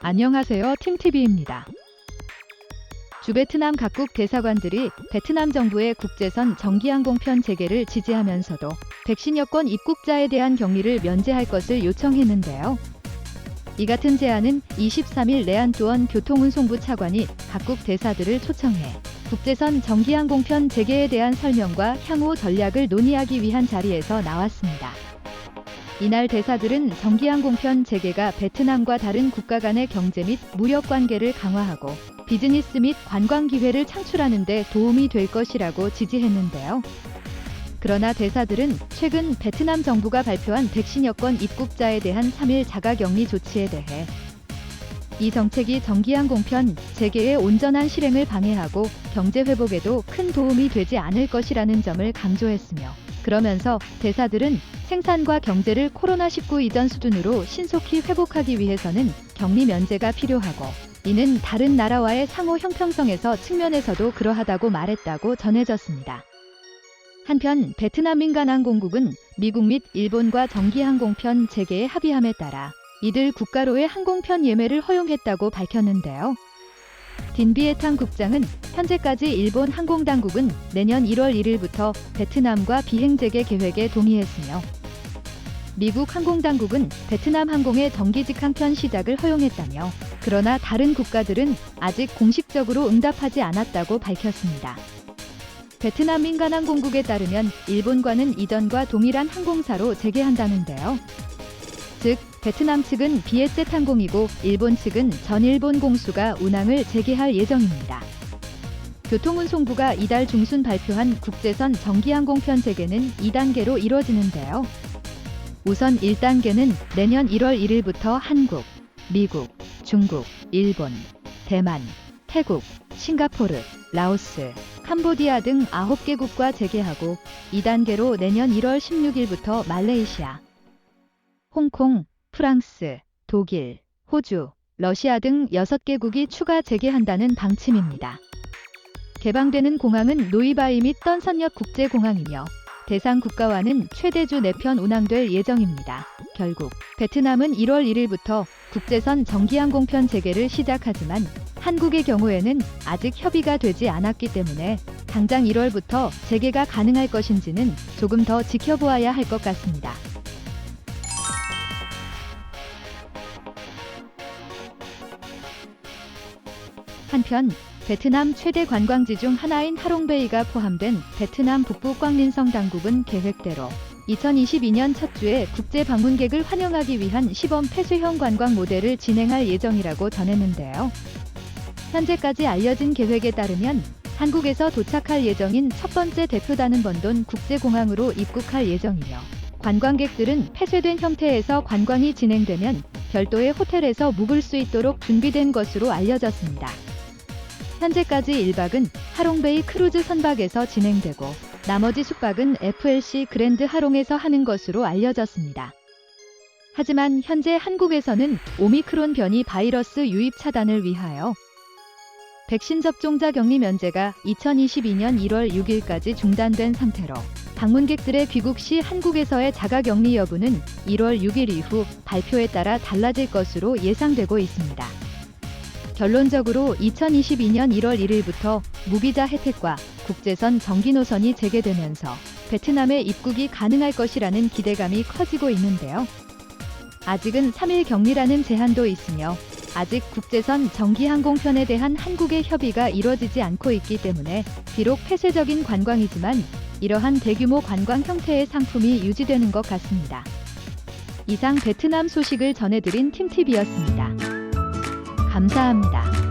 안녕하세요. 팀TV입니다. 주베트남 각국 대사관들이 베트남 정부의 국제선 정기항공편 재개를 지지하면서도 백신 여권 입국자에 대한 격리를 면제할 것을 요청했는데요. 이 같은 제안은 23일 레안뚜언 교통운송부 차관이 각국 대사들을 초청해 국제선 정기항공편 재개에 대한 설명과 향후 전략을 논의하기 위한 자리에서 나왔습니다. 이날 대사들은 정기항공편 재개가 베트남과 다른 국가 간의 경제 및 무역 관계를 강화하고 비즈니스 및 관광 기회를 창출하는 데 도움이 될 것이라고 지지했는데요. 그러나 대사들은 최근 베트남 정부가 발표한 백신 여권 입국자에 대한 3일 자가격리 조치에 대해 이 정책이 정기항공편 재개의 온전한 실행을 방해하고 경제 회복에도 큰 도움이 되지 않을 것이라는 점을 강조했으며, 그러면서 대사들은 생산과 경제를 코로나19 이전 수준으로 신속히 회복하기 위해서는 격리 면제가 필요하고, 이는 다른 나라와의 상호 형평성에서 측면에서도 그러하다고 말했다고 전해졌습니다. 한편 베트남 민간항공국은 미국 및 일본과 정기항공편 재개에 합의함에 따라 이들 국가로의 항공편 예매를 허용했다고 밝혔는데요. 딘비에탕 국장은 현재까지 일본 항공당국은 내년 1월 1일부터 베트남과 비행 재개 계획에 동의했으며, 미국 항공당국은 베트남 항공의 정기 직항편 시작을 허용했다며, 그러나 다른 국가들은 아직 공식적으로 응답하지 않았다고 밝혔습니다. 베트남 민간항공국에 따르면 일본과는 이전과 동일한 항공사로 재개한다는데요. 즉, 베트남 측은 비에셋 항공이고 일본 측은 전일본 공수가 운항을 재개할 예정입니다. 교통운송부가 이달 중순 발표한 국제선 정기항공편 재개는 2단계로 이뤄지는데요. 우선 1단계는 내년 1월 1일부터 한국, 미국, 중국, 일본, 대만, 태국, 싱가포르, 라오스, 캄보디아 등 9개국과 재개하고, 2단계로 내년 1월 16일부터 말레이시아, 홍콩, 프랑스, 독일, 호주, 러시아 등 6개국이 추가 재개한다는 방침입니다. 개방되는 공항은 노이바이 및 떤선역 국제공항이며 대상 국가와는 최대주 4편 운항될 예정입니다. 결국 베트남은 1월 1일부터 국제선 정기항공편 재개를 시작하지만 한국의 경우에는 아직 협의가 되지 않았기 때문에 당장 1월부터 재개가 가능할 것인지는 조금 더 지켜보아야 할 것 같습니다. 한편 베트남 최대 관광지 중 하나인 하롱베이가 포함된 베트남 북부 꽝린성 당국은 계획대로 2022년 첫 주에 국제 방문객을 환영하기 위한 시범 폐쇄형 관광 모델을 진행할 예정이라고 전했는데요. 현재까지 알려진 계획에 따르면 한국에서 도착할 예정인 첫 번째 대표단은 번돈 국제공항으로 입국할 예정이며, 관광객들은 폐쇄된 형태에서 관광이 진행되면 별도의 호텔에서 묵을 수 있도록 준비된 것으로 알려졌습니다. 현재까지 1박은 하롱베이 크루즈 선박에서 진행되고 나머지 숙박은 FLC 그랜드 하롱에서 하는 것으로 알려졌습니다. 하지만 현재 한국에서는 오미크론 변이 바이러스 유입 차단을 위하여 백신 접종자 격리 면제가 2022년 1월 6일까지 중단된 상태로 방문객들의 귀국 시 한국에서의 자가격리 여부는 1월 6일 이후 발표에 따라 달라질 것으로 예상되고 있습니다. 결론적으로 2022년 1월 1일부터 무비자 혜택과 국제선 정기 노선이 재개되면서 베트남에 입국이 가능할 것이라는 기대감이 커지고 있는데요. 아직은 3일 격리라는 제한도 있으며 아직 국제선 정기항공편에 대한 한국의 협의가 이뤄지지 않고 있기 때문에 비록 폐쇄적인 관광이지만 이러한 대규모 관광 형태의 상품이 유지되는 것 같습니다. 이상 베트남 소식을 전해드린 팀TV였습니다. 감사합니다.